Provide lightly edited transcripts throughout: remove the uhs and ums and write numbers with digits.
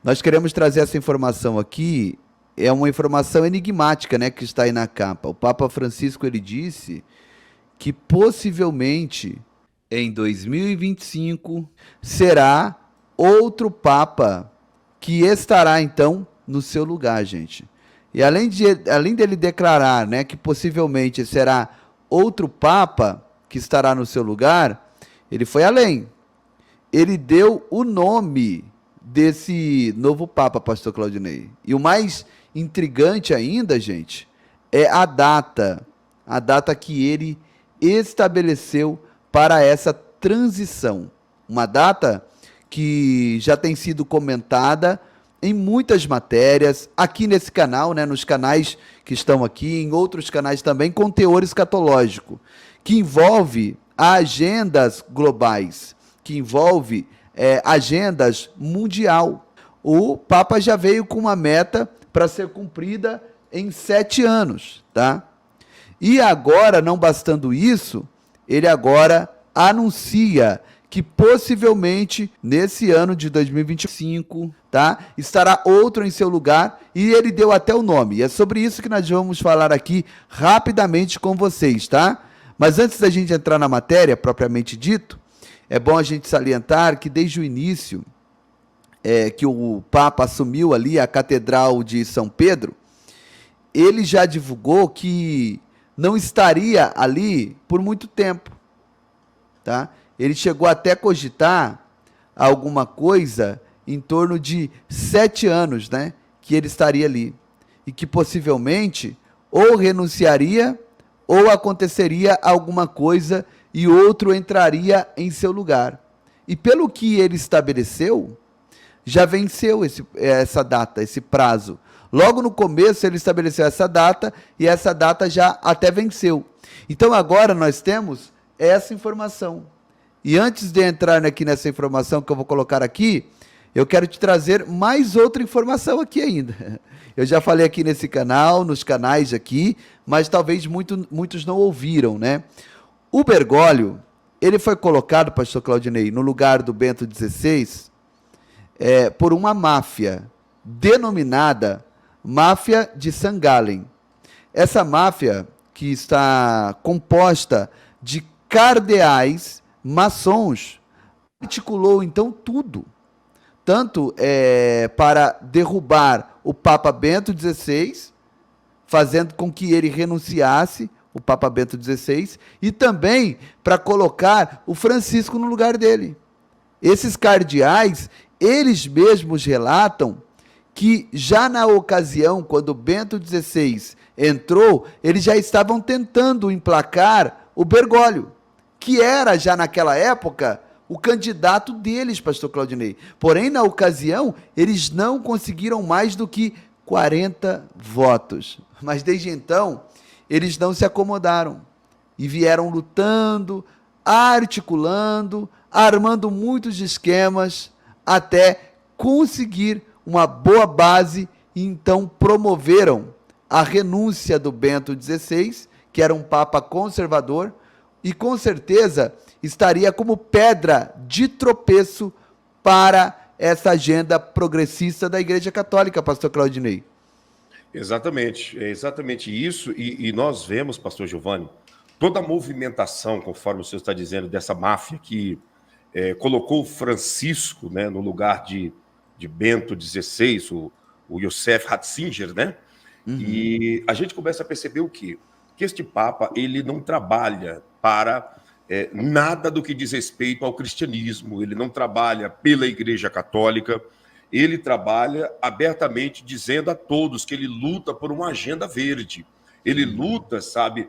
Nós queremos trazer essa informação aqui, é uma informação enigmática, né, que está aí na capa. O Papa Francisco ele disse que possivelmente em 2025 será outro Papa que estará então no seu lugar, gente. E além dele declarar, né, que possivelmente será outro Papa que estará no seu lugar, ele foi além. Ele deu o nome desse novo Papa, Pastor Claudinei. E o mais intrigante ainda, gente, é a data que ele estabeleceu para essa transição. Uma data que já tem sido comentada em muitas matérias, aqui nesse canal, né, nos canais que estão aqui, em outros canais também, com teor escatológico, que envolve agendas globais, que envolve agendas mundial. O Papa já veio com uma meta para ser cumprida em 7 anos, tá? E agora, não bastando isso, ele agora anuncia que possivelmente nesse ano de 2025, tá, estará outro em seu lugar e ele deu até o nome. E é sobre isso que nós vamos falar aqui rapidamente com vocês, tá? Mas antes da gente entrar na matéria propriamente dito, é bom a gente salientar que desde o início que o Papa assumiu ali a Catedral de São Pedro, ele já divulgou que não estaria ali por muito tempo, tá? Ele chegou até a cogitar alguma coisa em torno de 7 anos, né? Que ele estaria ali. E que possivelmente ou renunciaria ou aconteceria alguma coisa e outro entraria em seu lugar. E pelo que ele estabeleceu, já venceu essa data, esse prazo. Logo no começo ele estabeleceu essa data e essa data já até venceu. Então agora nós temos essa informação. E antes de entrar aqui nessa informação que eu vou colocar aqui, eu quero te trazer mais outra informação aqui ainda. Eu já falei aqui nesse canal, nos canais aqui, mas talvez muitos não ouviram, né? O Bergoglio, ele foi colocado, pastor Claudinei, no lugar do Bento XVI, por uma máfia denominada Máfia de St. Gallen. Essa máfia, que está composta de cardeais maçons, articulou então tudo, tanto para derrubar o Papa Bento XVI, fazendo com que ele renunciasse, o Papa Bento XVI, e também para colocar o Francisco no lugar dele. Esses cardeais, eles mesmos relatam que já na ocasião, quando Bento XVI entrou, eles já estavam tentando emplacar o Bergoglio, que era já naquela época o candidato deles, pastor Claudinei. Porém, na ocasião, eles não conseguiram mais do que 40 votos. Mas desde então, eles não se acomodaram e vieram lutando, articulando, armando muitos esquemas até conseguir uma boa base e então promoveram a renúncia do Bento XVI, que era um papa conservador, e com certeza estaria como pedra de tropeço para essa agenda progressista da Igreja Católica, pastor Claudinei. Exatamente, é exatamente isso, e nós vemos, pastor Giovanni, toda a movimentação, conforme o senhor está dizendo, dessa máfia que colocou Francisco, né, no lugar de Bento XVI, o Joseph Ratzinger, né? Uhum. E a gente começa a perceber o quê? Que este Papa, ele não trabalha para nada do que diz respeito ao cristianismo, ele não trabalha pela Igreja Católica, ele trabalha abertamente dizendo a todos que ele luta por uma agenda verde, ele luta, sabe,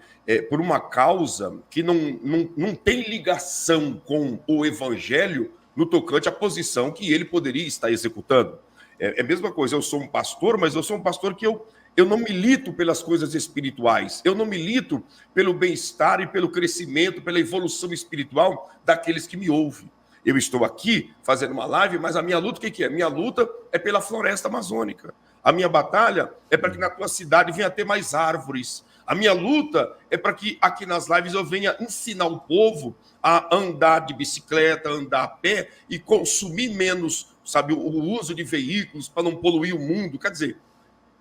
por uma causa que não tem ligação com o evangelho no tocante à posição que ele poderia estar executando. É a mesma coisa, eu sou um pastor, mas eu sou um pastor que eu não milito pelas coisas espirituais, eu não milito pelo bem-estar e pelo crescimento, pela evolução espiritual daqueles que me ouvem. Eu estou aqui fazendo uma live, mas a minha luta, o que é? Minha luta é pela floresta amazônica. A minha batalha é para que na tua cidade venha ter mais árvores. A minha luta é para que aqui nas lives eu venha ensinar o povo a andar de bicicleta, andar a pé e consumir menos, sabe, o uso de veículos para não poluir o mundo. Quer dizer,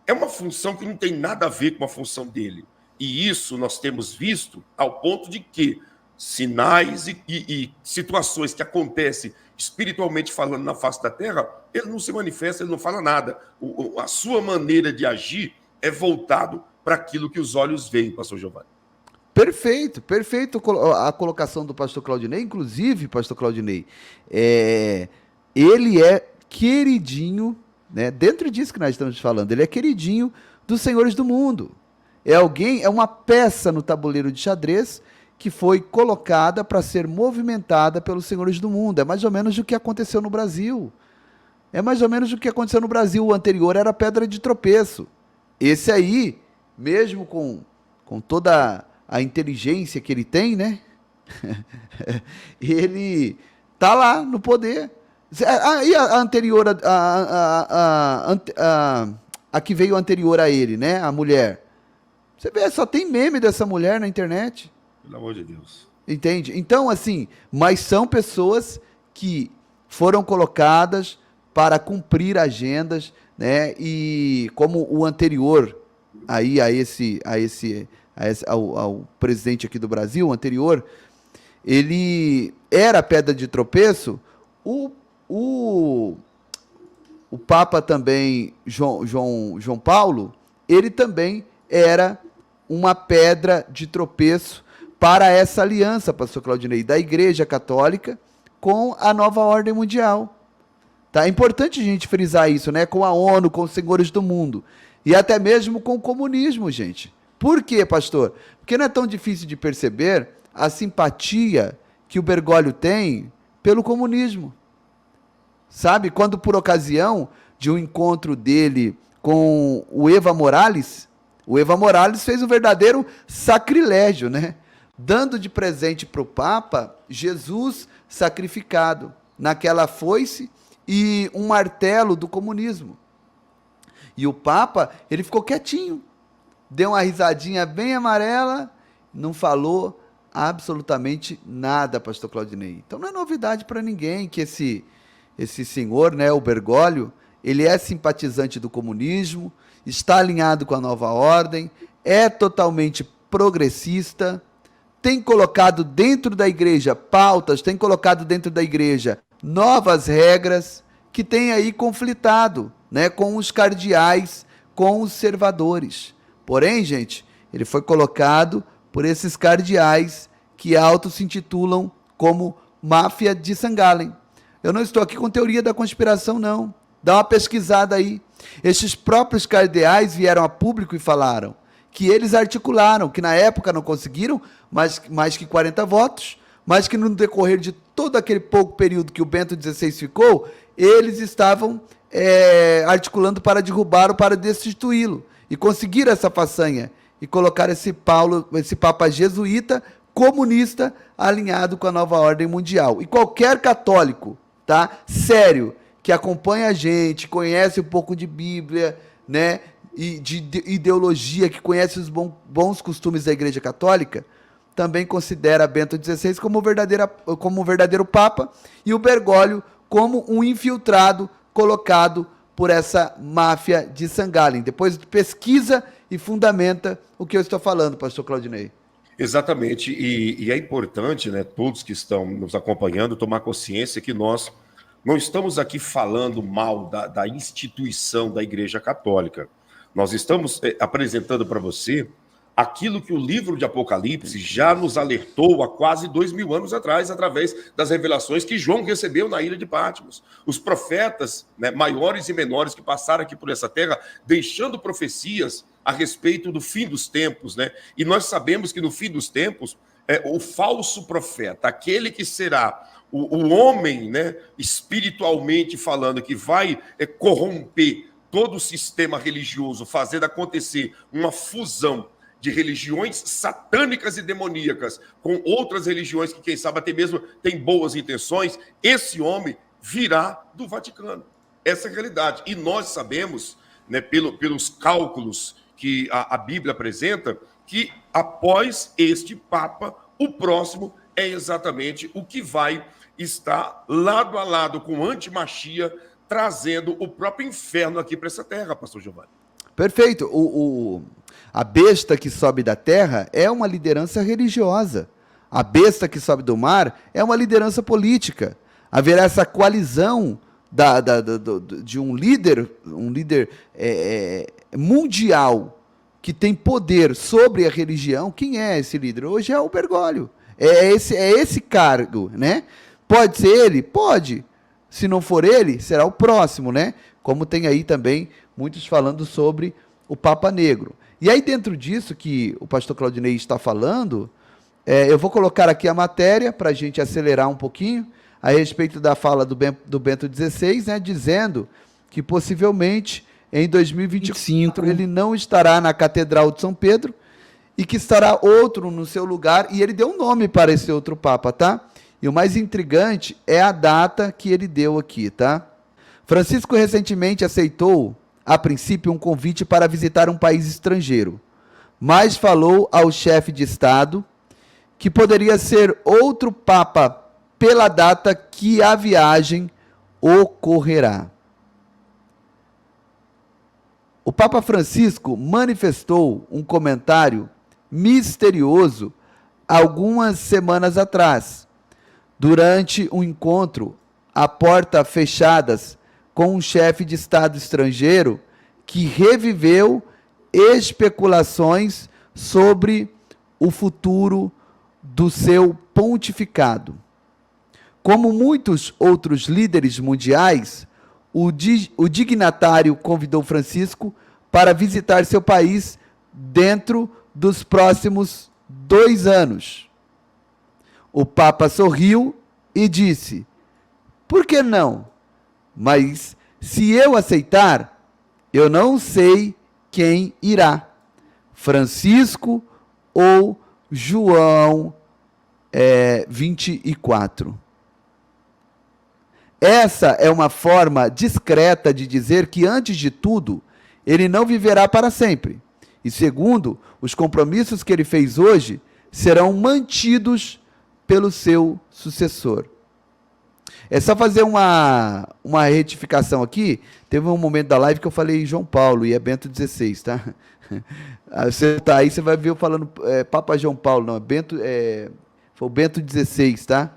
é uma função que não tem nada a ver com a função dele. E isso nós temos visto ao ponto de que sinais e situações que acontecem espiritualmente falando na face da terra, ele não se manifesta, ele não fala nada. A sua maneira de agir é voltado para aquilo que os olhos veem, pastor Giovanni. Perfeito, perfeito a colocação do pastor Claudinei. Inclusive, pastor Claudinei, ele é queridinho, né? Dentro disso que nós estamos falando, ele é queridinho dos senhores do mundo. É uma peça no tabuleiro de xadrez que foi colocada para ser movimentada pelos senhores do mundo. É mais ou menos o que aconteceu no Brasil. É mais ou menos o que aconteceu no Brasil. O anterior era pedra de tropeço. Esse aí, mesmo com toda a inteligência que ele tem, né? Ele tá lá no poder. E a anterior, a que veio anterior a ele, né? A mulher. Você vê, só tem meme dessa mulher na internet. Pelo amor de Deus. Entende? Então, assim, mas são pessoas que foram colocadas para cumprir agendas, né? E como o anterior aí ao presidente aqui do Brasil, o anterior, ele era pedra de tropeço. O Papa também, João Paulo, ele também era uma pedra de tropeço para essa aliança, pastor Claudinei, da Igreja Católica com a nova ordem mundial. Tá? É importante a gente frisar isso, né? Com a ONU, com os senhores do mundo. E até mesmo com o comunismo, gente. Por quê, pastor? Porque não é tão difícil de perceber a simpatia que o Bergoglio tem pelo comunismo. Sabe? Quando por ocasião de um encontro dele com o Evo Morales fez um verdadeiro sacrilégio, né? Dando de presente para o Papa Jesus sacrificado naquela foice e um martelo do comunismo. E o Papa, ele ficou quietinho, deu uma risadinha bem amarela, não falou absolutamente nada, pastor Claudinei. Então não é novidade para ninguém que esse senhor, né, o Bergoglio, ele é simpatizante do comunismo, está alinhado com a nova ordem, é totalmente progressista, tem colocado dentro da igreja pautas, tem colocado dentro da igreja novas regras que tem aí conflitado, né, com os cardeais conservadores. Porém, gente, ele foi colocado por esses cardeais que auto se intitulam como máfia de St. Gallen. Eu não estou aqui com teoria da conspiração, não. Dá uma pesquisada aí. Esses próprios cardeais vieram a público e falaram que eles articularam, que na época não conseguiram mais que 40 votos, mas que no decorrer de todo aquele pouco período que o Bento XVI ficou, eles estavam articulando para derrubá-lo, para destituí-lo. E conseguiram essa façanha e colocar esse Papa jesuíta, comunista, alinhado com a nova ordem mundial. E qualquer católico, tá, sério, que acompanha a gente, conhece um pouco de Bíblia, né, e de ideologia, que conhece os bons costumes da Igreja Católica, também considera Bento XVI como um verdadeiro Papa e o Bergoglio como um infiltrado colocado por essa máfia de St. Gallen. Depois pesquisa e fundamenta o que eu estou falando, pastor Claudinei. Exatamente, e é importante, né, todos que estão nos acompanhando, tomar consciência que nós não estamos aqui falando mal da instituição da Igreja Católica. Nós estamos apresentando para você aquilo que o livro de Apocalipse já nos alertou há quase 2000 anos atrás, através das revelações que João recebeu na ilha de Patmos. Os profetas, né, maiores e menores que passaram aqui por essa terra, deixando profecias a respeito do fim dos tempos, né? E nós sabemos que no fim dos tempos, o falso profeta, aquele que será o homem, né, espiritualmente falando, que vai corromper todo o sistema religioso, fazendo acontecer uma fusão de religiões satânicas e demoníacas com outras religiões que, quem sabe, até mesmo têm boas intenções, esse homem virá do Vaticano. Essa é a realidade. E nós sabemos, né, pelos cálculos que a Bíblia apresenta, que após este Papa, o próximo é exatamente o que vai estar lado a lado com o antimachia, trazendo o próprio inferno aqui para essa terra, pastor Giovanni. Perfeito. A besta que sobe da terra é uma liderança religiosa. A besta que sobe do mar é uma liderança política. Haverá essa coalizão de um líder mundial que tem poder sobre a religião. Quem é esse líder? Hoje é o Bergoglio. É esse cargo, né? Pode ser ele? Pode. Se não for ele, será o próximo, né? Como tem aí também muitos falando sobre o Papa Negro. E aí, dentro disso que o pastor Claudinei está falando, eu vou colocar aqui a matéria para a gente acelerar um pouquinho, a respeito da fala do Bento XVI, né, dizendo que possivelmente em 2025 ele não estará na Catedral de São Pedro e que estará outro no seu lugar, e ele deu um nome para esse outro Papa, tá? E o mais intrigante é a data que ele deu aqui, tá? Francisco recentemente aceitou, a princípio, um convite para visitar um país estrangeiro, mas falou ao chefe de Estado que poderia ser outro Papa pela data que a viagem ocorrerá. O Papa Francisco manifestou um comentário misterioso algumas semanas atrás, durante um encontro a porta fechadas com um chefe de Estado estrangeiro que reviveu especulações sobre o futuro do seu pontificado. Como muitos outros líderes mundiais, o dignatário convidou Francisco para visitar seu país dentro dos próximos 2 anos. O Papa sorriu e disse: por que não? Mas se eu aceitar, eu não sei quem irá, Francisco ou João 24. Essa é uma forma discreta de dizer que, antes de tudo, ele não viverá para sempre. E segundo, os compromissos que ele fez hoje serão mantidos pelo seu sucessor. É só fazer uma retificação aqui. Teve um momento da live que eu falei João Paulo e é Bento XVI, tá? Aí você vai ver eu falando Papa João Paulo, não, foi o Bento XVI, tá?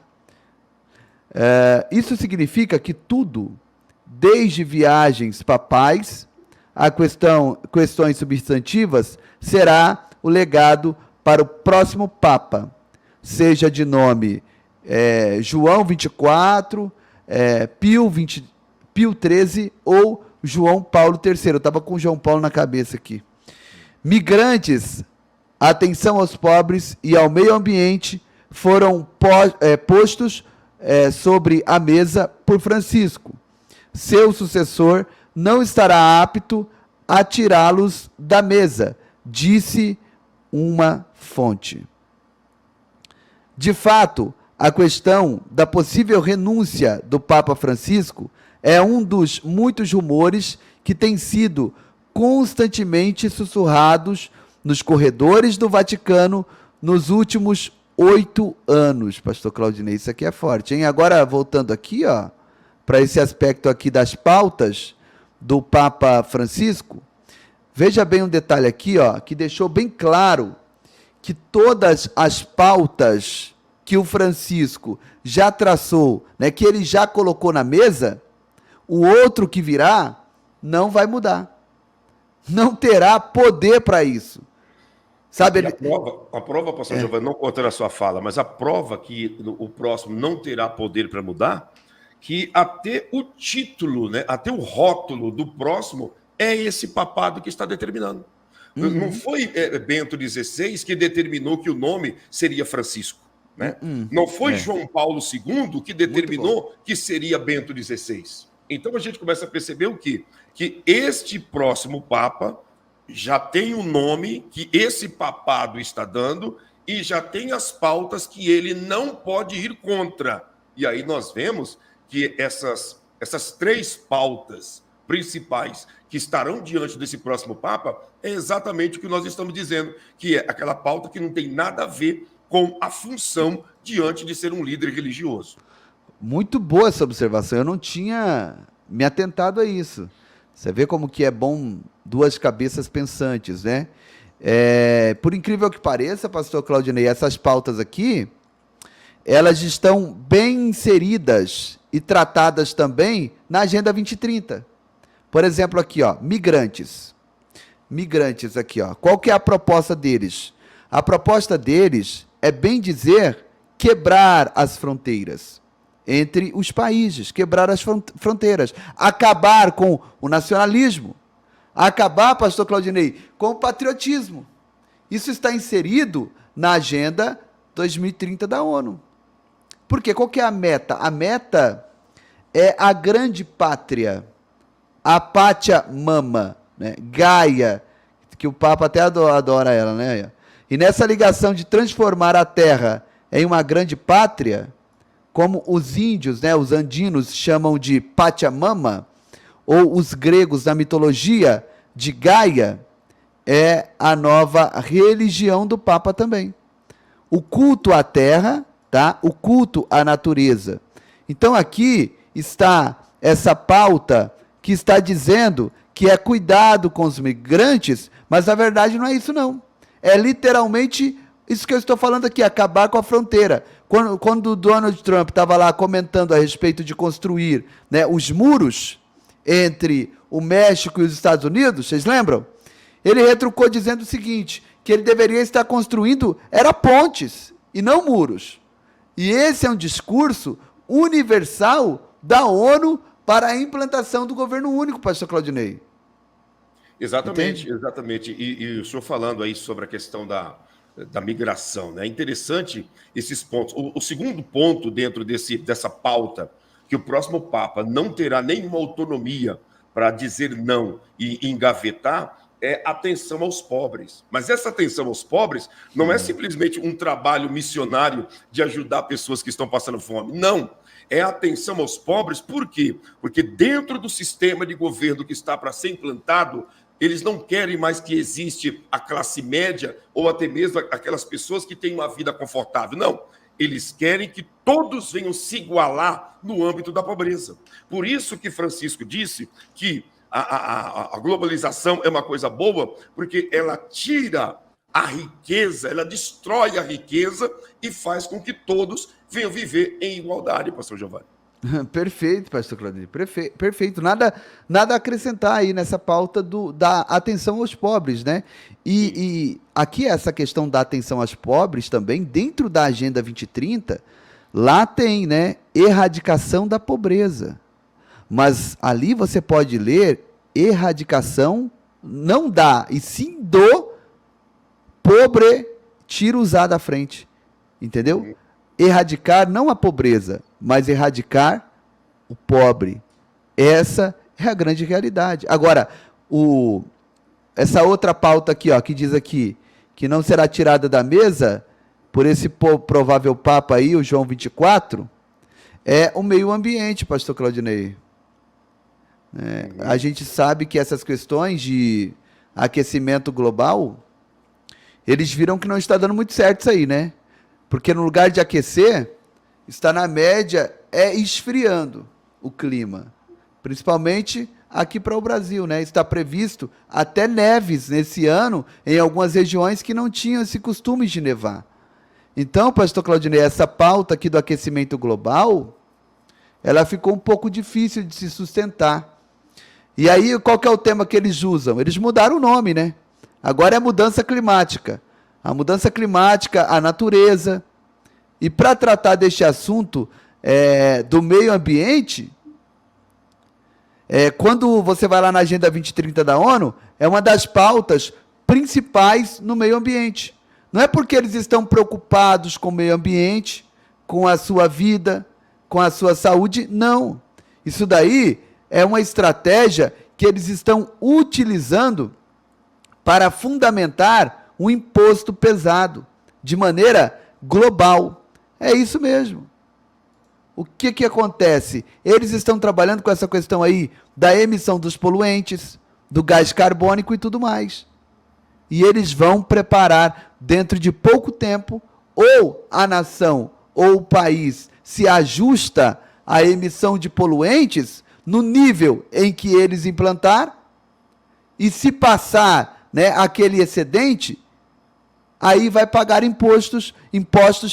Isso significa que tudo, desde viagens papais a questões substantivas, será o legado para o próximo Papa, seja de nome João 24, Pio 13 ou João Paulo III. Eu estava com João Paulo na cabeça aqui. Migrantes, atenção aos pobres e ao meio ambiente foram postos sobre a mesa por Francisco. Seu sucessor não estará apto a tirá-los da mesa, disse uma fonte. De fato, a questão da possível renúncia do Papa Francisco é um dos muitos rumores que têm sido constantemente sussurrados nos corredores do Vaticano nos últimos 8 anos, pastor Claudinei. Isso aqui é forte, hein? Agora, voltando aqui, ó, para esse aspecto aqui das pautas do Papa Francisco, veja bem um detalhe aqui, ó, que deixou bem claro que todas as pautas que o Francisco já traçou, né, que ele já colocou na mesa, o outro que virá não vai mudar. Não terá poder para isso. Sabe? A prova, pastor Giovanni, não cortando a sua fala, mas a prova que o próximo não terá poder para mudar, que até o título, né, até o rótulo do próximo é esse papado que está determinando. Uhum. Não foi Bento XVI que determinou que o nome seria Francisco. Né? Não foi João Paulo II que determinou que seria Bento XVI. Então a gente começa a perceber o quê? Que este próximo Papa já tem o nome que esse papado está dando e já tem as pautas que ele não pode ir contra. E aí nós vemos que essas 3 pautas principais que estarão diante desse próximo Papa é exatamente o que nós estamos dizendo, que é aquela pauta que não tem nada a ver com a função diante de ser um líder religioso. Muito boa essa observação, eu não tinha me atentado a isso. Você vê como que é bom duas cabeças pensantes, né? Por incrível que pareça, pastor Claudinei, essas pautas aqui, elas estão bem inseridas e tratadas também na Agenda 2030. Por exemplo, aqui, ó, migrantes. Migrantes aqui, ó. Qual que é a proposta deles? A proposta deles é, bem dizer, quebrar as fronteiras entre os países, quebrar as fronteiras, acabar com o nacionalismo, acabar, pastor Claudinei, com o patriotismo. Isso está inserido na Agenda 2030 da ONU. Por quê? Qual que é a meta? A meta é a grande pátria, a Pátia Mama, né? Gaia, que o Papa até adora ela, né? E nessa ligação de transformar a Terra em uma grande pátria, como os índios, né, os andinos chamam de Pachamama, ou os gregos na mitologia de Gaia, é a nova religião do Papa também. O culto à terra, tá? O culto à natureza. Então aqui está essa pauta que está dizendo que é cuidado com os migrantes, mas na verdade não é isso não. É literalmente isso que eu estou falando aqui, acabar com a fronteira. Quando o Donald Trump estava lá comentando a respeito de construir, né, os muros entre o México e os Estados Unidos, vocês lembram? Ele retrucou dizendo o seguinte, que ele deveria estar construindo pontes e não muros. E esse é um discurso universal da ONU para a implantação do governo único, pastor Claudinei. Exatamente, Entende? exatamente. E o senhor falando aí sobre a questão da migração, né? É interessante esses pontos. O segundo ponto dentro dessa pauta, que o próximo Papa não terá nenhuma autonomia para dizer não e engavetar, é atenção aos pobres. Mas essa atenção aos pobres não é simplesmente um trabalho missionário de ajudar pessoas que estão passando fome. Não. É atenção aos pobres, por quê? Porque dentro do sistema de governo que está para ser implantado, eles não querem mais que existe a classe média ou até mesmo aquelas pessoas que têm uma vida confortável. Não. Eles querem que todos venham se igualar no âmbito da pobreza. Por isso que Francisco disse que a globalização é uma coisa boa, porque ela tira a riqueza, ela destrói a riqueza e faz com que todos venham viver em igualdade, pastor Giovanni. Perfeito, pastor Claudinei, perfeito. Nada a acrescentar aí nessa pauta da atenção aos pobres, né? E aqui essa questão da atenção aos pobres também, dentro da Agenda 2030, lá tem, né, erradicação da pobreza. Mas ali você pode ler erradicação, não dá, e sim do pobre, tira usar à frente. Entendeu? Erradicar não a pobreza, mas erradicar o pobre. Essa é a grande realidade. Agora, essa outra pauta aqui, ó, que diz aqui, que não será tirada da mesa por esse provável Papa aí, o João 24, é o meio ambiente, pastor Claudinei. A gente sabe que essas questões de aquecimento global, eles viram que não está dando muito certo isso aí, né? Porque no lugar de aquecer, está na média, esfriando o clima. Principalmente aqui para o Brasil, né? Está previsto até neves nesse ano em algumas regiões que não tinham esse costume de nevar. Então, pastor Claudinei, essa pauta aqui do aquecimento global, ela ficou um pouco difícil de se sustentar. E aí, qual que é o tema que eles usam? Eles mudaram o nome, né? Agora é mudança climática. A mudança climática, a natureza. E para tratar deste assunto do meio ambiente, quando você vai lá na Agenda 2030 da ONU, é uma das pautas principais no meio ambiente. Não é porque eles estão preocupados com o meio ambiente, com a sua vida, com a sua saúde, não. Isso daí é uma estratégia que eles estão utilizando para fundamentar um imposto pesado, de maneira global. É isso mesmo. o que acontece? Eles estão trabalhando com essa questão aí da emissão dos poluentes, do gás carbônico e tudo mais. E eles vão preparar dentro de pouco tempo, ou a nação ou o país se ajusta à emissão de poluentes no nível em que eles implantar, e se passar, né, aquele excedente, aí vai pagar impostos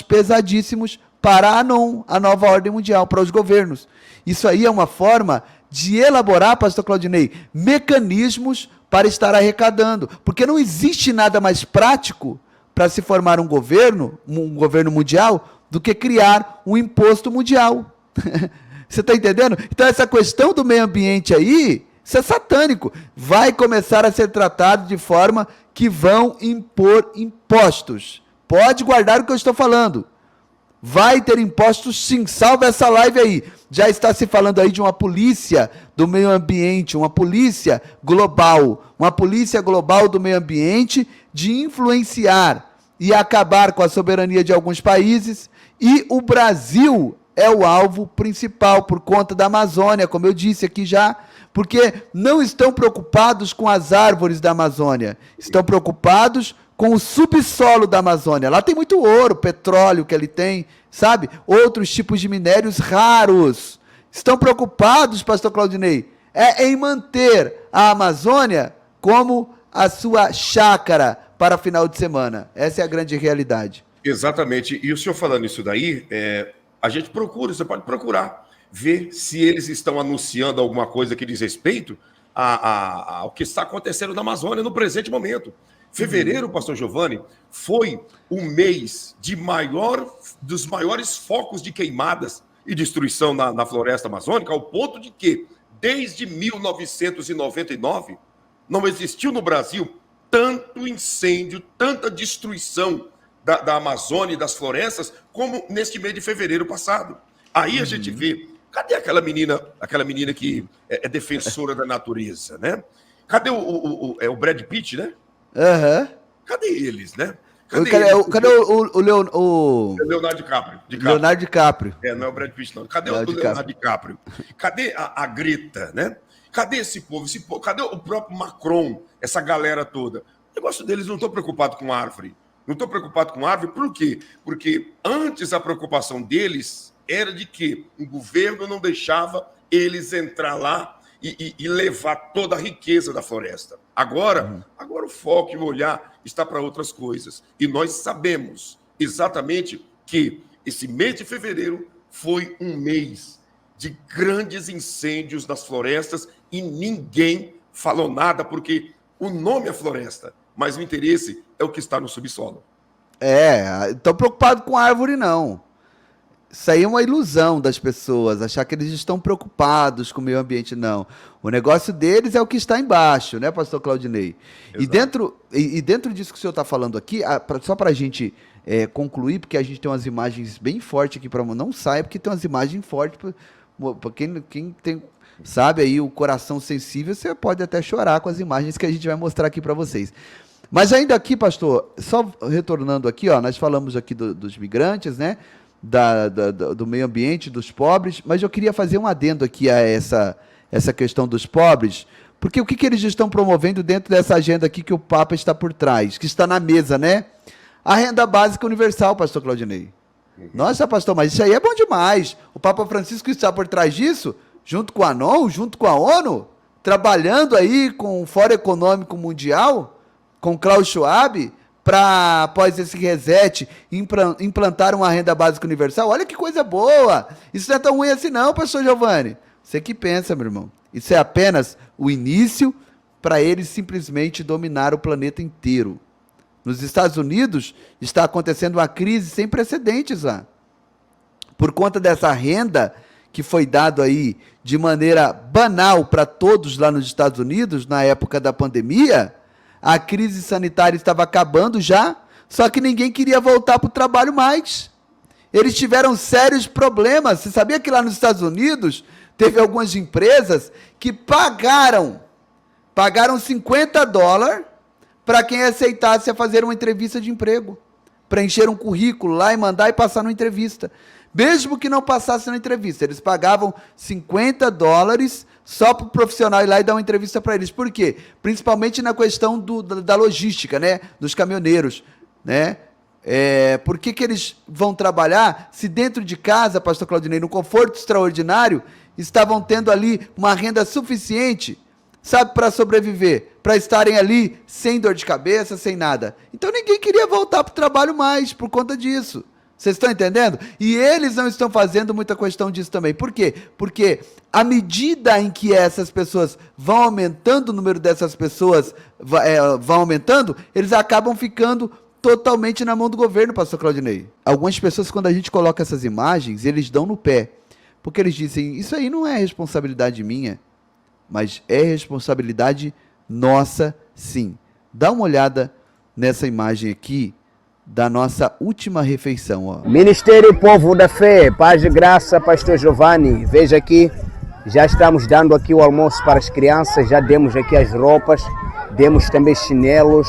pesadíssimos para a nova ordem mundial, para os governos. Isso aí é uma forma de elaborar, pastor Claudinei, mecanismos para estar arrecadando, porque não existe nada mais prático para se formar um governo mundial, do que criar um imposto mundial. Você está entendendo? Então essa questão do meio ambiente aí, isso é satânico. Vai começar a ser tratado de forma que vão impor impostos. Pode guardar o que eu estou falando. Vai ter impostos sim, salva essa live aí. Já está se falando aí de uma polícia do meio ambiente, uma polícia global do meio ambiente, de influenciar e acabar com a soberania de alguns países, e o Brasil é o alvo principal por conta da Amazônia, como eu disse aqui já, porque não estão preocupados com as árvores da Amazônia, estão preocupados com o subsolo da Amazônia. Lá tem muito ouro, petróleo que ele tem, sabe? Outros tipos de minérios raros. Estão preocupados, pastor Claudinei, em manter a Amazônia como a sua chácara para final de semana. Essa é a grande realidade. Exatamente. E o senhor falando isso daí, a gente procura, você pode procurar, ver se eles estão anunciando alguma coisa que diz respeito ao que está acontecendo na Amazônia no presente momento. Fevereiro, pastor Giovanni, foi o mês dos maiores focos de queimadas e destruição na floresta amazônica, ao ponto de que, desde 1999, não existiu no Brasil tanto incêndio, tanta destruição da Amazônia e das florestas, como neste mês de fevereiro passado. Aí a gente vê, cadê aquela menina que é defensora da natureza, né? Cadê o Brad Pitt, né? Aham. Cadê eles, né? Cadê o Leonardo DiCaprio? Leonardo DiCaprio. Não é o Brad Pitt, não. Cadê o Leonardo DiCaprio? Cadê a Greta, né? Cadê esse povo? Cadê o próprio Macron? Essa galera toda? O negócio deles não estão preocupados com árvore. Não estou preocupado com árvore, por quê? Porque antes a preocupação deles era de que o governo não deixava eles entrar lá e levar toda a riqueza da floresta. Agora o foco e o olhar está para outras coisas. E nós sabemos exatamente que esse mês de fevereiro foi um mês de grandes incêndios nas florestas e ninguém falou nada, porque o nome é floresta, mas o interesse é o que está no subsolo. Estão preocupados com árvore, não. Isso aí é uma ilusão das pessoas, achar que eles estão preocupados com o meio ambiente, não. O negócio deles é o que está embaixo, né, pastor Claudinei? E dentro disso que o senhor está falando aqui, só para a gente concluir, porque a gente tem umas imagens bem fortes aqui, não sai, porque tem umas imagens fortes, para quem tem, sabe, aí o coração sensível, você pode até chorar com as imagens que a gente vai mostrar aqui para vocês. Mas ainda aqui, pastor, só retornando aqui, nós falamos aqui dos migrantes, né? Do meio ambiente, dos pobres, mas eu queria fazer um adendo aqui a essa questão dos pobres, porque o que eles estão promovendo dentro dessa agenda aqui que o Papa está por trás, que está na mesa, né? A renda básica universal, pastor Claudinei. Nossa, pastor, mas isso aí é bom demais. O Papa Francisco está por trás disso, junto com a ANON, junto com a ONU, trabalhando aí com o Fórum Econômico Mundial, com Klaus Schwab, para, após esse reset, implantar uma renda básica universal. Olha que coisa boa! Isso não é tão ruim assim não, pastor Giovanni. Você que pensa, meu irmão. Isso é apenas o início para eles simplesmente dominar o planeta inteiro. Nos Estados Unidos está acontecendo uma crise sem precedentes lá. Por conta dessa renda que foi dado aí de maneira banal para todos lá nos Estados Unidos, na época da pandemia, a crise sanitária estava acabando já, só que ninguém queria voltar para o trabalho mais. Eles tiveram sérios problemas. Você sabia que lá nos Estados Unidos teve algumas empresas que pagaram $50 para quem aceitasse a fazer uma entrevista de emprego, preencher um currículo lá e mandar e passar numa entrevista. Mesmo que não passasse na entrevista, eles pagavam $50 só para o profissional ir lá e dar uma entrevista para eles. Por quê? Principalmente na questão da logística, né? Dos caminhoneiros, né? Por que eles vão trabalhar se dentro de casa, pastor Claudinei, no conforto extraordinário, estavam tendo ali uma renda suficiente, sabe, para sobreviver, para estarem ali sem dor de cabeça, sem nada. Então ninguém queria voltar para o trabalho mais por conta disso. Vocês estão entendendo? E eles não estão fazendo muita questão disso também. Por quê? Porque à medida em que essas pessoas vão aumentando, o número dessas pessoas vão aumentando, eles acabam ficando totalmente na mão do governo, pastor Claudinei. Algumas pessoas, quando a gente coloca essas imagens, eles dão no pé. Porque eles dizem, isso aí não é responsabilidade minha, mas é responsabilidade nossa, sim. Dá uma olhada nessa imagem aqui da nossa última refeição. Ó. Ministério Povo da Fé, paz e graça, pastor Giovanni. Veja aqui, já estamos dando aqui o almoço para as crianças, já demos aqui as roupas, demos também chinelos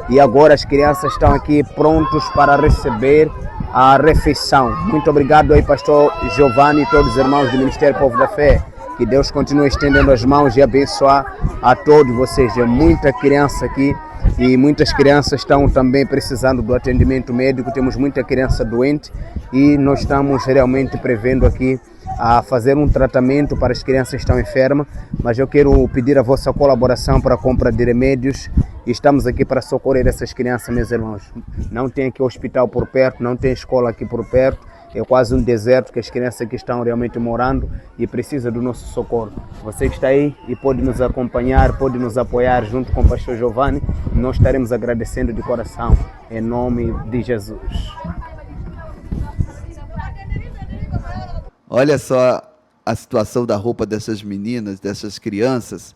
e agora as crianças estão aqui prontos para receber a refeição. Muito obrigado aí, pastor Giovanni e todos os irmãos do Ministério Povo da Fé. Que Deus continue estendendo as mãos e abençoar a todos vocês. É muita criança aqui e muitas crianças estão também precisando do atendimento médico. Temos muita criança doente e nós estamos realmente prevendo aqui a fazer um tratamento para as crianças que estão enfermas, mas eu quero pedir a vossa colaboração para a compra de remédios. Estamos aqui para socorrer essas crianças, meus irmãos. Não tem aqui hospital por perto, não tem escola aqui por perto. É quase um deserto que as crianças aqui estão realmente morando e precisa do nosso socorro. Você que está aí e pode nos acompanhar, pode nos apoiar junto com o pastor Giovanni, nós estaremos agradecendo de coração, em nome de Jesus. Olha só a situação da roupa dessas meninas, dessas crianças.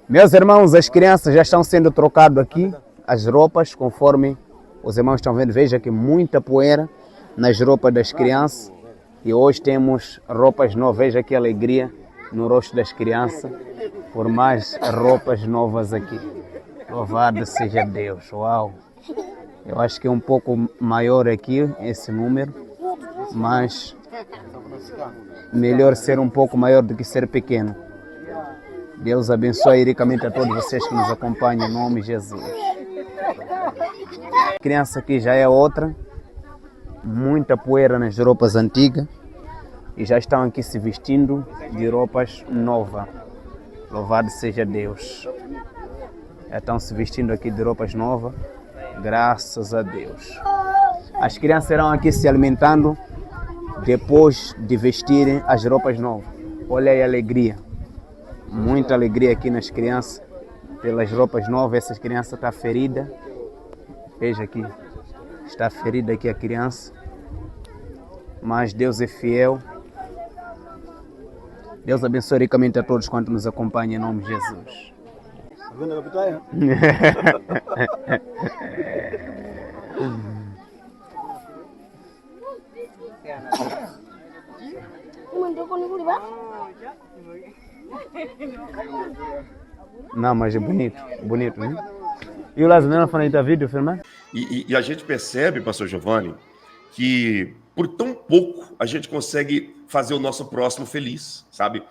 Meus irmãos, as crianças já estão sendo trocadas aqui, as roupas, conforme os irmãos estão vendo. Veja que muita poeira nas roupas das crianças. E hoje temos roupas novas. Veja que alegria no rosto das crianças, por mais roupas novas aqui. Louvado seja Deus. Uau! Eu acho que é um pouco maior aqui esse número, mas melhor ser um pouco maior do que ser pequeno. Deus abençoe ricamente a todos vocês que nos acompanham, em nome de Jesus. A criança aqui já é outra, muita poeira nas roupas antigas e já estão aqui se vestindo de roupas novas. Louvado seja Deus. Já estão se vestindo aqui de roupas novas, graças a Deus. As crianças serão aqui se alimentando depois de vestirem as roupas novas. Olha aí a alegria. Muita alegria aqui nas crianças, pelas roupas novas. Essa criança está ferida. Veja aqui, está ferida aqui a criança. Mas Deus é fiel. Deus abençoe ricamente a todos quanto nos acompanham, em nome de Jesus. Não, mas é bonito, bonito, né? E o Lázaro não falando vídeo, filmar? E a gente percebe, pastor Giovanni, que por tão pouco a gente consegue fazer o nosso próximo feliz, sabe?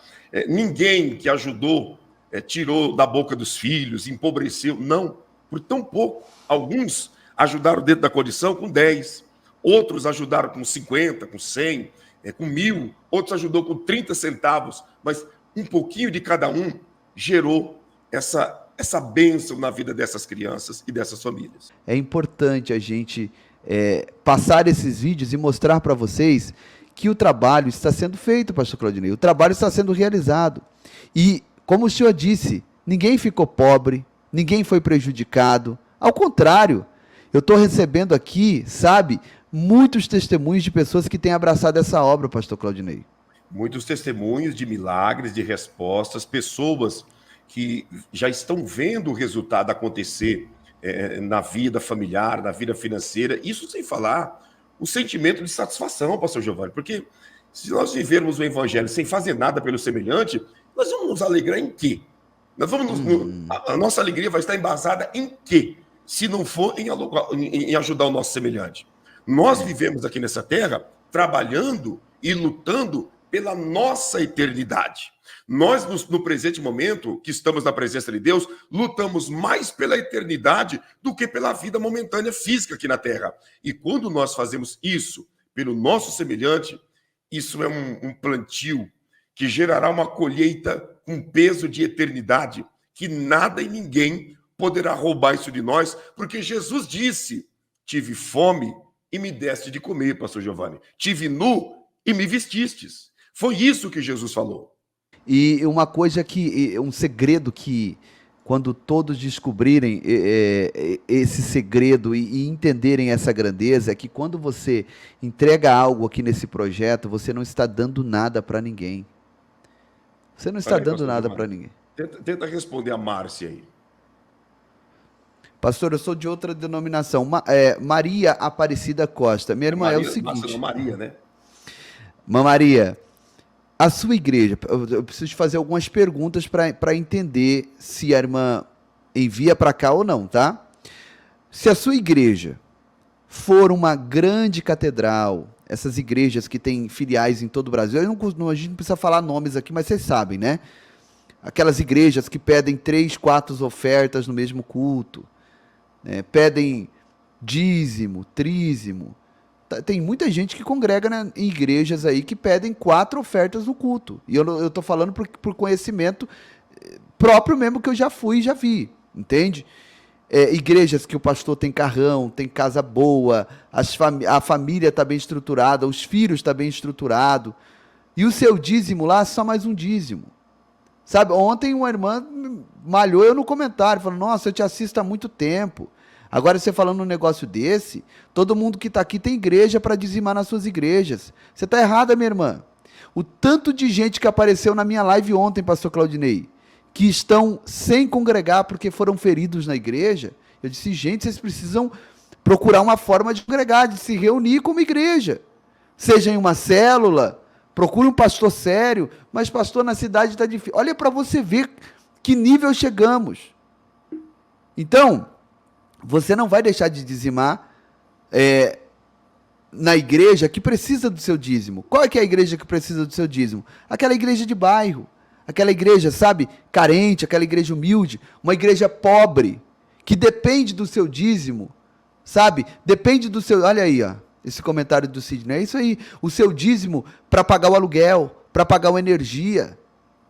Ninguém que ajudou tirou da boca dos filhos, empobreceu, não, por tão pouco. Alguns ajudaram dentro da condição com 10, outros ajudaram com 50, com 100, com 1.000, outros ajudou com 30 centavos, mas um pouquinho de cada um gerou essa bênção na vida dessas crianças e dessas famílias. É importante a gente passar esses vídeos e mostrar para vocês que o trabalho está sendo feito, pastor Claudinei, o trabalho está sendo realizado. E, como o senhor disse, ninguém ficou pobre, ninguém foi prejudicado, ao contrário, eu estou recebendo aqui, sabe, muitos testemunhos de pessoas que têm abraçado essa obra, pastor Claudinei. Muitos testemunhos de milagres, de respostas, pessoas que já estão vendo o resultado acontecer na vida familiar, na vida financeira, isso sem falar o sentimento de satisfação, pastor Giovanni, porque se nós vivermos o evangelho sem fazer nada pelo semelhante, nós vamos nos alegrar em quê? A nossa alegria vai estar embasada em quê? Se não for em ajudar o nosso semelhante. Nós vivemos aqui nessa terra trabalhando e lutando pela nossa eternidade. Nós, no presente momento, que estamos na presença de Deus, lutamos mais pela eternidade do que pela vida momentânea física aqui na Terra. E quando nós fazemos isso pelo nosso semelhante, isso é um plantio que gerará uma colheita com peso de eternidade, que nada e ninguém poderá roubar isso de nós, porque Jesus disse: tive fome e me deste de comer, pastor Giovanni. Tive nu e me vestistes. Foi isso que Jesus falou. E uma coisa um segredo que, quando todos descobrirem esse segredo e entenderem essa grandeza, é que quando você entrega algo aqui nesse projeto, você não está dando nada para ninguém. Você não está dando nada para ninguém. Tenta responder a Márcia aí. Pastor, eu sou de outra denominação. Maria Aparecida Costa. Minha irmã, Maria, é o seguinte. Maria, né? Maria, a sua igreja, eu preciso fazer algumas perguntas para entender se a irmã envia para cá ou não, tá? Se a sua igreja for uma grande catedral, essas igrejas que têm filiais em todo o Brasil, a gente não precisa falar nomes aqui, mas vocês sabem, né? Aquelas igrejas que pedem 3, 4 ofertas no mesmo culto, né? Pedem dízimo, trízimo. Tem muita gente que congrega, né, em igrejas aí que pedem 4 ofertas no culto. E eu estou falando por conhecimento próprio mesmo, que eu já fui e já vi, entende? Igrejas que o pastor tem carrão, tem casa boa, a família está bem estruturada, os filhos estão bem estruturados. E o seu dízimo lá, só mais um dízimo. Sabe, ontem uma irmã malhou eu no comentário, falou: nossa, eu te assisto há muito tempo. Agora, você falando um negócio desse, todo mundo que está aqui tem igreja para dizimar nas suas igrejas. Você está errada, minha irmã. O tanto de gente que apareceu na minha live ontem, pastor Claudinei, que estão sem congregar porque foram feridos na igreja, eu disse: gente, vocês precisam procurar uma forma de congregar, de se reunir como igreja. Seja em uma célula, procure um pastor sério, mas pastor, na cidade está difícil. Olha para você ver que nível chegamos. Então, você não vai deixar de dizimar na igreja que precisa do seu dízimo. Qual é que é a igreja que precisa do seu dízimo? Aquela igreja de bairro, aquela igreja, sabe, carente, aquela igreja humilde, uma igreja pobre, que depende do seu dízimo, sabe? Depende do seu... Olha aí, ó, esse comentário do Sidney, é isso aí, o seu dízimo para pagar o aluguel, para pagar a energia.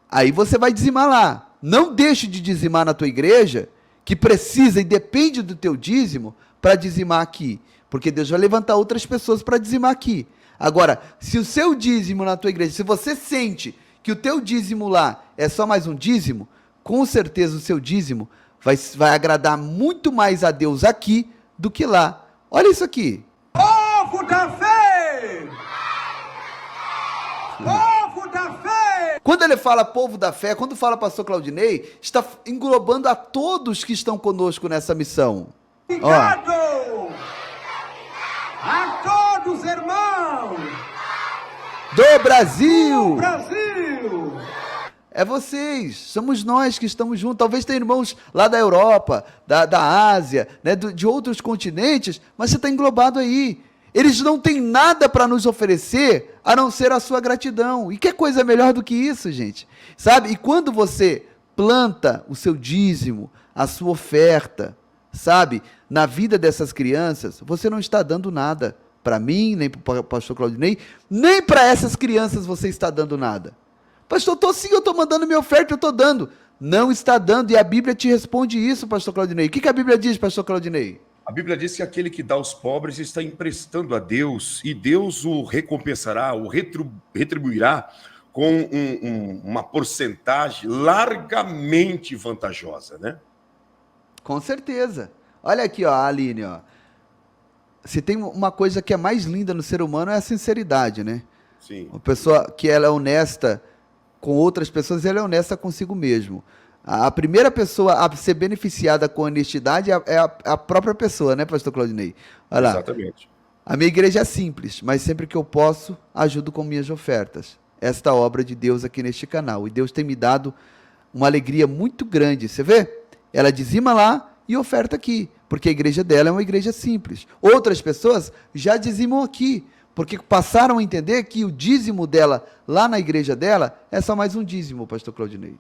Aí você vai dizimar lá. Não deixe de dizimar na tua igreja, que precisa e depende do teu dízimo, para dizimar aqui. Porque Deus vai levantar outras pessoas para dizimar aqui. Agora, se o seu dízimo na tua igreja, se você sente que o teu dízimo lá é só mais um dízimo, com certeza o seu dízimo vai agradar muito mais a Deus aqui do que lá. Olha isso aqui. Povo da fé! Povo da fé! Quando ele fala povo da fé, quando fala pastor Claudinei, está englobando a todos que estão conosco nessa missão. Obrigado a todos, irmãos do Brasil! Brasil! É vocês, somos nós que estamos juntos. Talvez tenha irmãos lá da Europa, da Ásia, né, de outros continentes, mas você está englobado aí. Eles não têm nada para nos oferecer a não ser a sua gratidão. E que coisa melhor do que isso, gente? Sabe? E quando você planta o seu dízimo, a sua oferta, sabe, na vida dessas crianças, você não está dando nada para mim, nem para o pastor Claudinei, nem para essas crianças você está dando nada. Pastor, eu estou mandando minha oferta, eu estou dando. Não está dando, e a Bíblia te responde isso, pastor Claudinei. O que a Bíblia diz, pastor Claudinei? A Bíblia diz que aquele que dá aos pobres está emprestando a Deus, e Deus o recompensará, o retribuirá com uma porcentagem largamente vantajosa, né? Com certeza. Olha aqui, ó, a Aline, ó. Se tem uma coisa que é mais linda no ser humano, é a sinceridade, né? Sim. Uma pessoa que ela é honesta com outras pessoas, ela é honesta consigo mesmo. A primeira pessoa a ser beneficiada com honestidade é a própria pessoa, né, pastor Claudinei? Olha lá. Exatamente. A minha igreja é simples, mas sempre que eu posso, ajudo com minhas ofertas. Esta obra de Deus aqui neste canal. E Deus tem me dado uma alegria muito grande. Você vê? Ela dizima lá e oferta aqui, porque a igreja dela é uma igreja simples. Outras pessoas já dizimam aqui, Porque passaram a entender que o dízimo dela, lá na igreja dela, é só mais um dízimo, pastor Claudinei.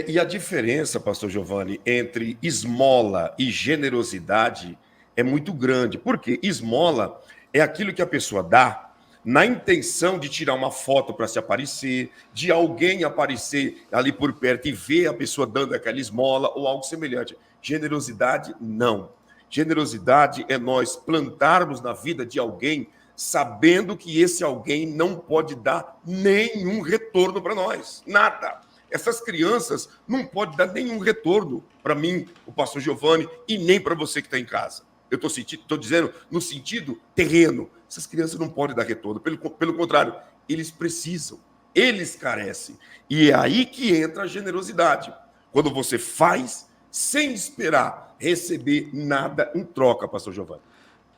E a diferença, pastor Giovanni, entre esmola e generosidade é muito grande. Porque esmola é aquilo que a pessoa dá na intenção de tirar uma foto para se aparecer, de alguém aparecer ali por perto e ver a pessoa dando aquela esmola ou algo semelhante. Generosidade, não. Generosidade é nós plantarmos na vida de alguém sabendo que esse alguém não pode dar nenhum retorno para nós. Nada. Essas crianças não podem dar nenhum retorno para mim, o pastor Giovanni, e nem para você que está em casa. Eu estou dizendo no sentido terreno. Essas crianças não podem dar retorno. Pelo contrário, eles precisam. Eles carecem. E é aí que entra a generosidade. Quando você faz sem esperar receber nada em troca, pastor Giovanni.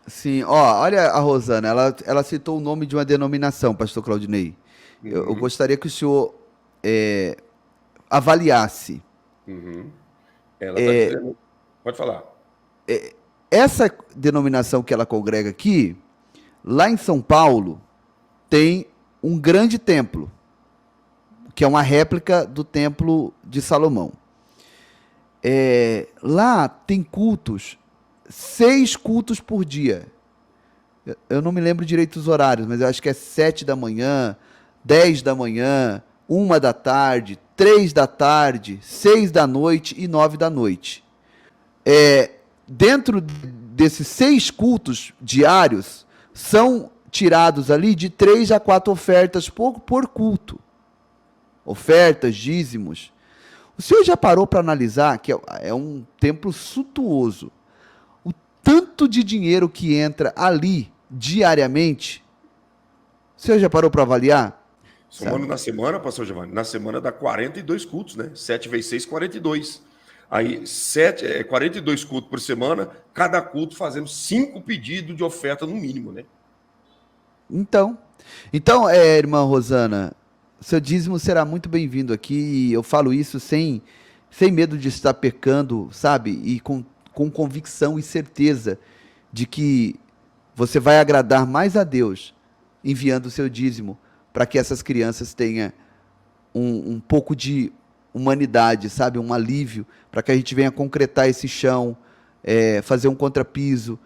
Sim, ó, olha a Rosana, ela citou o nome de uma denominação, pastor Claudinei. Eu gostaria que o senhor avaliasse. Ela está dizendo... Pode falar. Essa denominação que ela congrega aqui, lá em São Paulo, tem um grande templo, que é uma réplica do templo de Salomão. Lá tem cultos, 6 cultos por dia. Eu não me lembro direito os horários, mas eu acho que é 7 da manhã, 10 da manhã, 1 da tarde, 3 da tarde, 6 da noite e 9 da noite. Dentro desses 6 cultos diários, são tirados ali de 3 a 4 ofertas por culto. Ofertas, dízimos. O senhor já parou para analisar que é um templo suntuoso? O tanto de dinheiro que entra ali diariamente, o senhor já parou para avaliar? Somando na semana, pastor Giovanni, na semana dá 42 cultos, né? 7 vezes 6, 42. Aí, 42 cultos por semana, cada culto fazendo 5 pedidos de oferta no mínimo, né? Então, irmã Rosana, seu dízimo será muito bem-vindo aqui, e eu falo isso sem medo de estar pecando, sabe? E com convicção e certeza de que você vai agradar mais a Deus enviando o seu dízimo para que essas crianças tenham um pouco de humanidade, sabe? Um alívio, para que a gente venha concretar esse chão, fazer um contrapiso,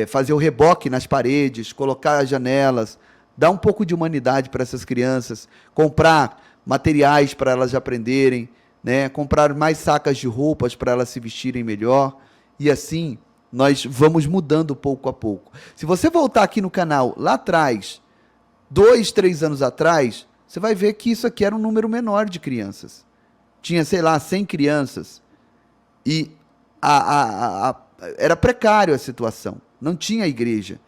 fazer o reboque nas paredes, colocar as janelas, dar um pouco de humanidade para essas crianças, comprar materiais para elas aprenderem, né? Comprar mais sacas de roupas para elas se vestirem melhor, e assim nós vamos mudando pouco a pouco. Se você voltar aqui no canal, lá atrás, 2, 3 anos atrás, você vai ver que isso aqui era um número menor de crianças. Tinha, sei lá, 100 crianças. E era precário a situação. Não tinha igreja.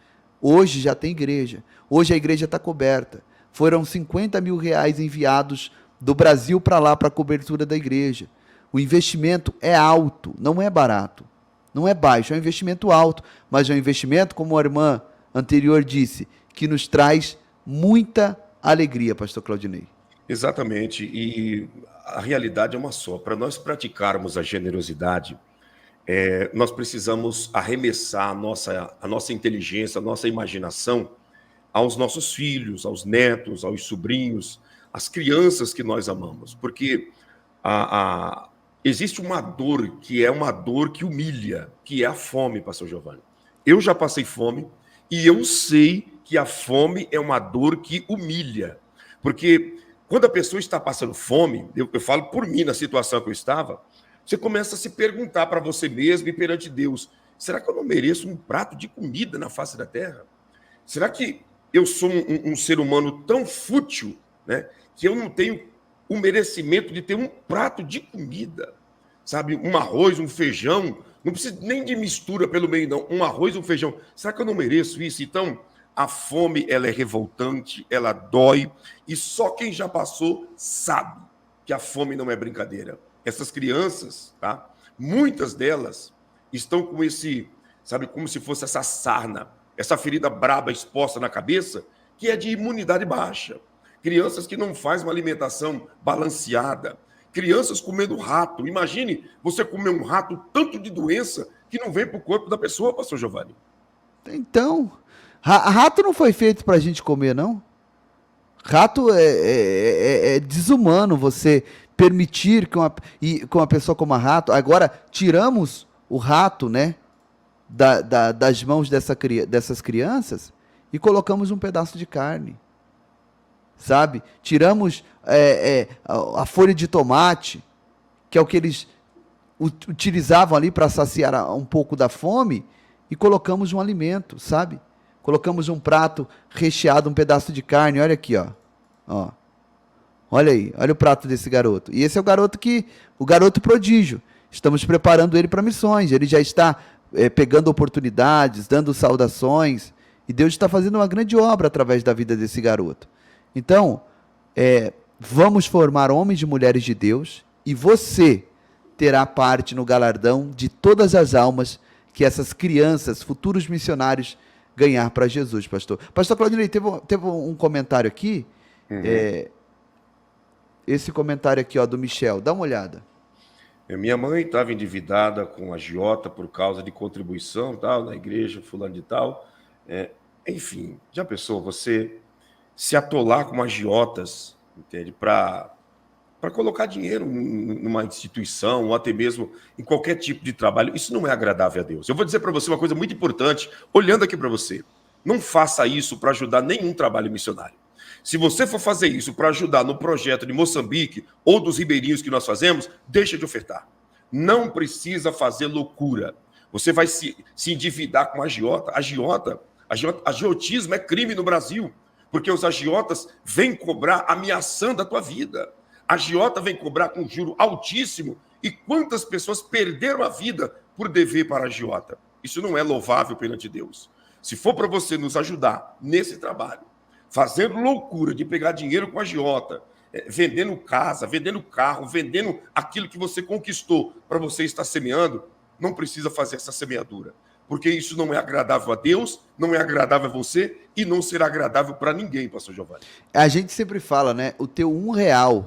Hoje já tem igreja. Hoje a igreja está coberta. Foram 50 mil reais enviados do Brasil para lá para a cobertura da igreja. O investimento é alto, não é barato. Não é baixo, é um investimento alto. Mas é um investimento, como a irmã anterior disse, que nos traz muita alegria, pastor Claudinei. Exatamente, e a realidade é uma só. Para nós praticarmos a generosidade, nós precisamos arremessar a nossa inteligência, a nossa imaginação aos nossos filhos, aos netos, aos sobrinhos, às crianças que nós amamos. Porque existe uma dor que é uma dor que humilha, que é a fome, pastor Giovanni. Eu já passei fome e eu sei que a fome é uma dor que humilha. Porque quando a pessoa está passando fome, eu falo por mim, na situação que eu estava, você começa a se perguntar para você mesmo e perante Deus, será que eu não mereço um prato de comida na face da terra? Será que eu sou um ser humano tão fútil, né, que eu não tenho o merecimento de ter um prato de comida? Sabe, um arroz, um feijão, não precisa nem de mistura pelo meio, não. Um arroz, um feijão. Será que eu não mereço isso? Então, a fome, ela é revoltante, ela dói, e só quem já passou sabe que a fome não é brincadeira. Essas crianças, tá? Muitas delas estão com esse, sabe, como se fosse essa sarna, essa ferida braba exposta na cabeça, que é de imunidade baixa. Crianças que não fazem uma alimentação balanceada, crianças comendo rato. Imagine você comer um rato, tanto de doença que não vem para o corpo da pessoa, pastor Giovanni. Então, Rato não foi feito pra gente comer, não? Rato é desumano você permitir que uma pessoa coma rato. Agora, tiramos o rato, né, das mãos dessas crianças e colocamos um pedaço de carne, sabe? Tiramos a folha de tomate, que é o que eles utilizavam ali para saciar um pouco da fome, e colocamos um alimento, sabe? Colocamos um prato recheado, um pedaço de carne. Olha aqui, ó. Olha aí, olha o prato desse garoto. E esse é o garoto prodígio. Estamos preparando ele para missões. Ele já está pegando oportunidades, dando saudações. E Deus está fazendo uma grande obra através da vida desse garoto. Então, vamos formar homens e mulheres de Deus. E você terá parte no galardão de todas as almas que essas crianças, futuros missionários, ganhar para Jesus, pastor. Pastor Claudinei, teve um comentário aqui. Esse comentário aqui, ó, do Michel. Dá uma olhada. Minha mãe estava endividada com a agiota por causa de contribuição, tal, na igreja, fulano de tal. Enfim, já pensou você se atolar com agiotas, entende? Para colocar dinheiro numa instituição, ou até mesmo em qualquer tipo de trabalho, isso não é agradável a Deus. Eu vou dizer para você uma coisa muito importante, olhando aqui para você. Não faça isso para ajudar nenhum trabalho missionário. Se você for fazer isso para ajudar no projeto de Moçambique ou dos ribeirinhos que nós fazemos, deixa de ofertar. Não precisa fazer loucura. Você vai se endividar com agiota. Agiotismo é crime no Brasil, porque os agiotas vêm cobrar ameaçando a tua vida. A agiota vem cobrar com juro altíssimo. E quantas pessoas perderam a vida por dever para a agiota? Isso não é louvável perante Deus. Se for para você nos ajudar nesse trabalho, fazendo loucura de pegar dinheiro com a agiota, vendendo casa, vendendo carro, vendendo aquilo que você conquistou para você estar semeando, não precisa fazer essa semeadura. Porque isso não é agradável a Deus, não é agradável a você e não será agradável para ninguém, pastor Giovanni. A gente sempre fala, né? O teu R$1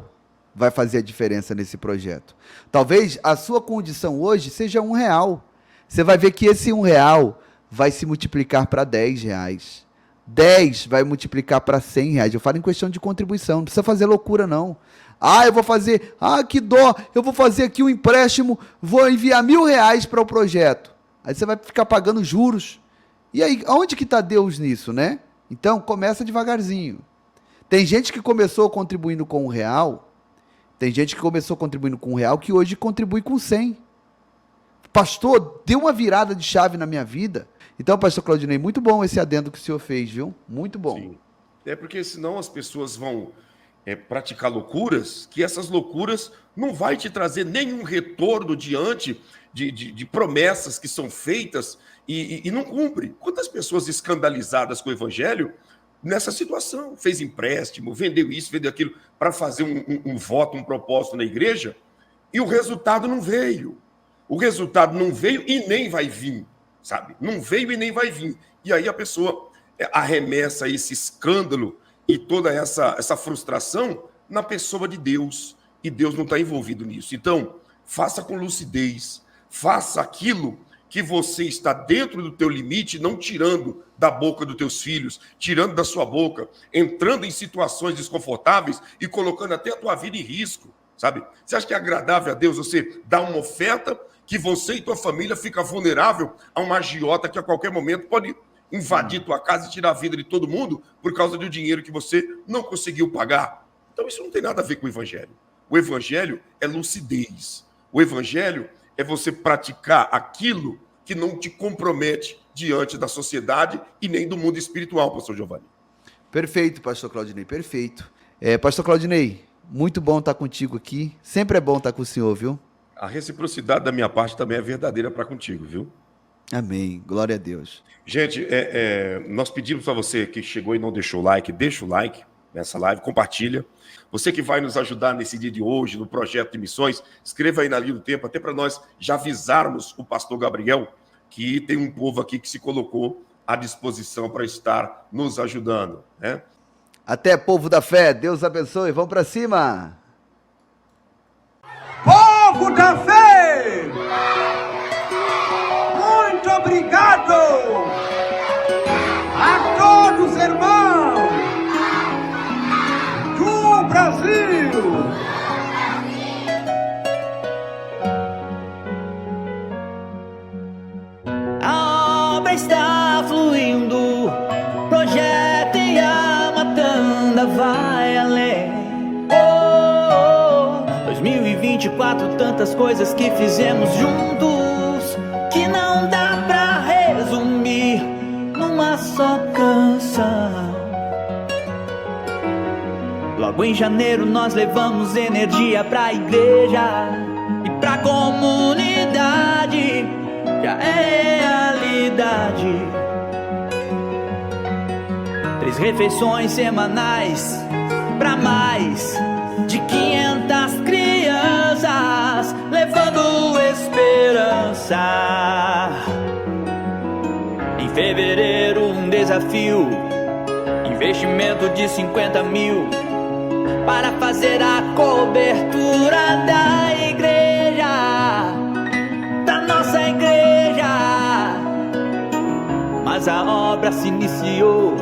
vai fazer a diferença nesse projeto. Talvez a sua condição hoje seja R$1. Você vai ver que esse R$1 vai se multiplicar para R$10. 10 vai multiplicar para R$100. Eu falo em questão de contribuição. Não precisa fazer loucura, não. Eu vou fazer... que dó! Eu vou fazer aqui um empréstimo, vou enviar R$1.000 para o projeto. Aí você vai ficar pagando juros. E aí, aonde que está Deus nisso, né? Então, começa devagarzinho. Tem gente que começou contribuindo com R$1. Tem gente que começou contribuindo com R$1 que hoje contribui com 100. Pastor, deu uma virada de chave na minha vida. Então, pastor Claudinei, muito bom esse adendo que o senhor fez, viu? Muito bom. Sim. Porque senão as pessoas vão praticar loucuras, que essas loucuras não vai te trazer nenhum retorno diante de promessas que são feitas e não cumpre. Quantas pessoas escandalizadas com o evangelho nessa situação? Fez empréstimo, vendeu isso, vendeu aquilo, para fazer um voto, um propósito na igreja, e o resultado não veio. O resultado não veio e nem vai vir, sabe? Não veio e nem vai vir. E aí a pessoa arremessa esse escândalo e toda essa frustração na pessoa de Deus. E Deus não está envolvido nisso. Então, faça com lucidez. Faça aquilo que você está dentro do teu limite, não tirando da boca dos teus filhos, tirando da sua boca, entrando em situações desconfortáveis e colocando até a tua vida em risco, sabe? Você acha que é agradável a Deus você dar uma oferta que você e tua família fica vulnerável a uma agiota que a qualquer momento pode invadir tua casa e tirar a vida de todo mundo por causa do dinheiro que você não conseguiu pagar? Então isso não tem nada a ver com o evangelho. O evangelho é lucidez. O evangelho é você praticar aquilo que não te compromete diante da sociedade e nem do mundo espiritual, pastor Giovanni. Perfeito, pastor Claudinei, perfeito. Pastor Claudinei, muito bom estar contigo aqui. Sempre é bom estar com o senhor, viu? A reciprocidade da minha parte também é verdadeira para contigo, viu? Amém, glória a Deus. Gente, nós pedimos para você que chegou e não deixou o like, deixa o like nessa live, compartilha. Você que vai nos ajudar nesse dia de hoje, no projeto de missões, escreva aí na linha do tempo, até para nós já avisarmos o pastor Gabriel que tem um povo aqui que se colocou à disposição para estar nos ajudando, né? Até, povo da fé, Deus abençoe, vamos para cima! Povo da fé! Muito obrigado! Agora 2024, tantas coisas que fizemos juntos, que não dá pra resumir numa só canção. Logo em janeiro nós levamos energia pra igreja e pra comunidade, já é realidade. 3 refeições semanais pra mais de 500 crianças, levando esperança. Em fevereiro um desafio, investimento de 50 mil para fazer a cobertura da igreja, da nossa igreja. Mas a obra se iniciou,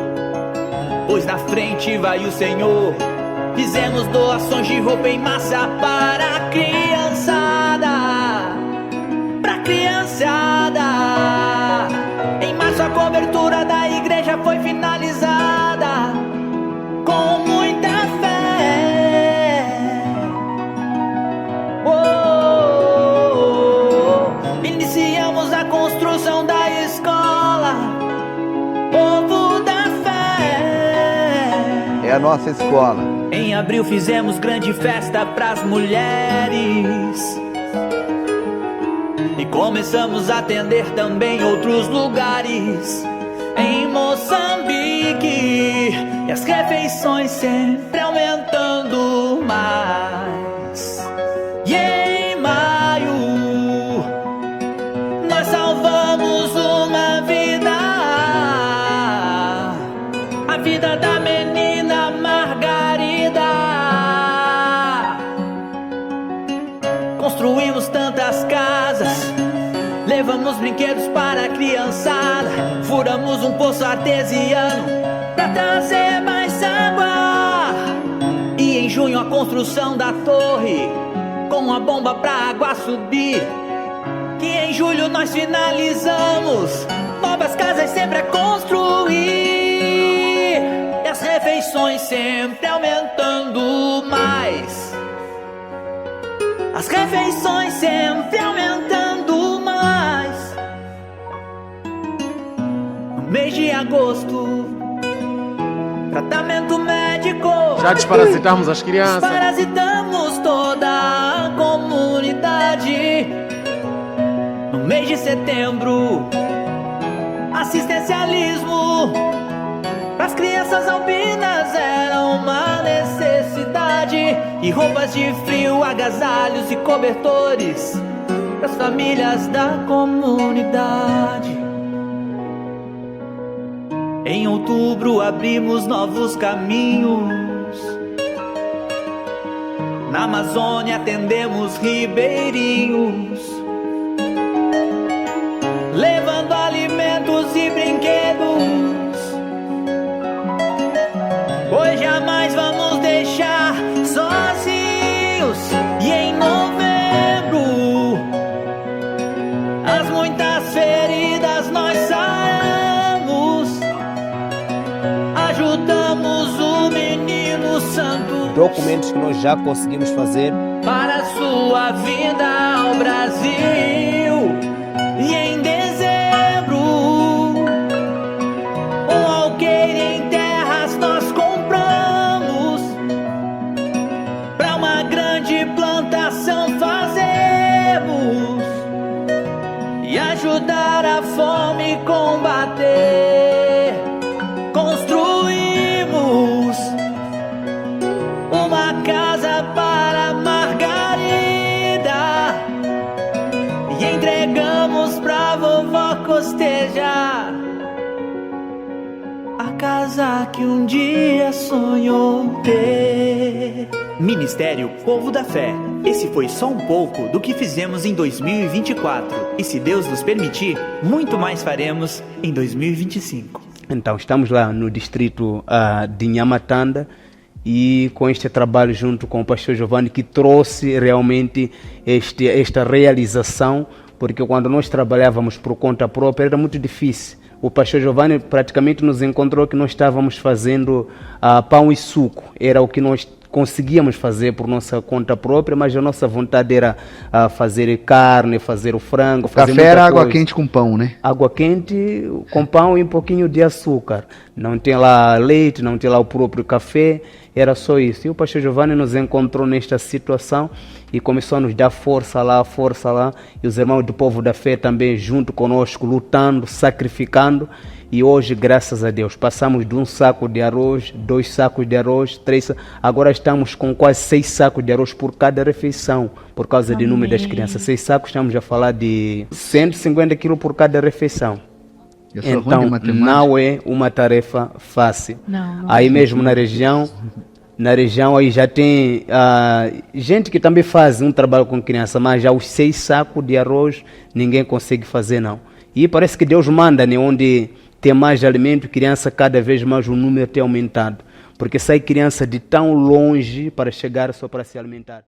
pois na frente vai o Senhor. Fizemos doações de roupa em massa para a criançada, pra criançada. Em março a cobertura da igreja foi finalizada com muita fé. Iniciamos a construção da escola Povo da Fé. É a nossa escola. Em abril fizemos grande festa pras mulheres e começamos a atender também outros lugares. Em Moçambique, e as refeições sempre aumentando mais. E em maio, nós salvamos uma vida, a vida da menina Margarida. Construímos tantas casas, levamos brinquedos para a criançada, furamos um poço artesiano pra trazer mais água. E em junho a construção da torre, com a bomba pra água subir. Que em julho nós finalizamos, novas casas sempre a construir. E as refeições sempre aumentando mais. As refeições sempre aumentando mais. No mês de agosto, tratamento médico. Já desparasitamos as crianças. Desparasitamos toda a comunidade. No mês de setembro, assistencialismo pras crianças albinas era uma necessidade. E roupas de frio, agasalhos e cobertores pras famílias da comunidade. Em outubro abrimos novos caminhos. Na Amazônia atendemos ribeirinhos, levando alimentos e brinquedos. Pois jamais vamos deixar sozinhos. E em novembro, as muitas feridas nós saramos, ajudamos o menino santo. Documentos que nós já conseguimos fazer Para sua vinda ao Brasil. E em dezembro, um alqueire em terras nós compramos, pra uma grande plantação fazemos, e ajudar a fome combater. Construímos uma casa para Margarida e entregamos pra vovó costejar a casa que um dia sonhou ter. Ministério Povo da Fé. Esse foi só um pouco do que fizemos em 2024. E se Deus nos permitir, muito mais faremos em 2025. Então, estamos lá no distrito de Nhamatanda e com este trabalho junto com o pastor Giovanni, que trouxe realmente esta realização, porque quando nós trabalhávamos por conta própria era muito difícil. O pastor Giovanni praticamente nos encontrou que nós estávamos fazendo pão e suco, era o que nós conseguíamos fazer por nossa conta própria, mas a nossa vontade era fazer carne, fazer o frango, fazer Café era muita água coisa. quente com pão, né? Água quente com pão e um pouquinho de açúcar. Não tem lá leite, não tem lá o próprio café, era só isso. E o pastor Giovanni nos encontrou nesta situação e começou a nos dar força lá. E os irmãos do povo da fé também junto conosco, lutando, sacrificando. E hoje, graças a Deus, passamos de 1 saco de arroz, 2 sacos de arroz, 3 agora estamos com quase 6 sacos de arroz por cada refeição, por causa do número das crianças. 6 sacos, estamos a falar de 150 quilos por cada refeição. Eu sou ruim de Então, matemática. não é uma tarefa fácil. Não Aí mesmo na região aí já tem gente que também faz um trabalho com criança, mas já os 6 sacos de arroz ninguém consegue fazer não. E parece que Deus manda, né, onde tem mais alimento, criança cada vez mais o número tem aumentado. Porque sai criança de tão longe para chegar só para se alimentar.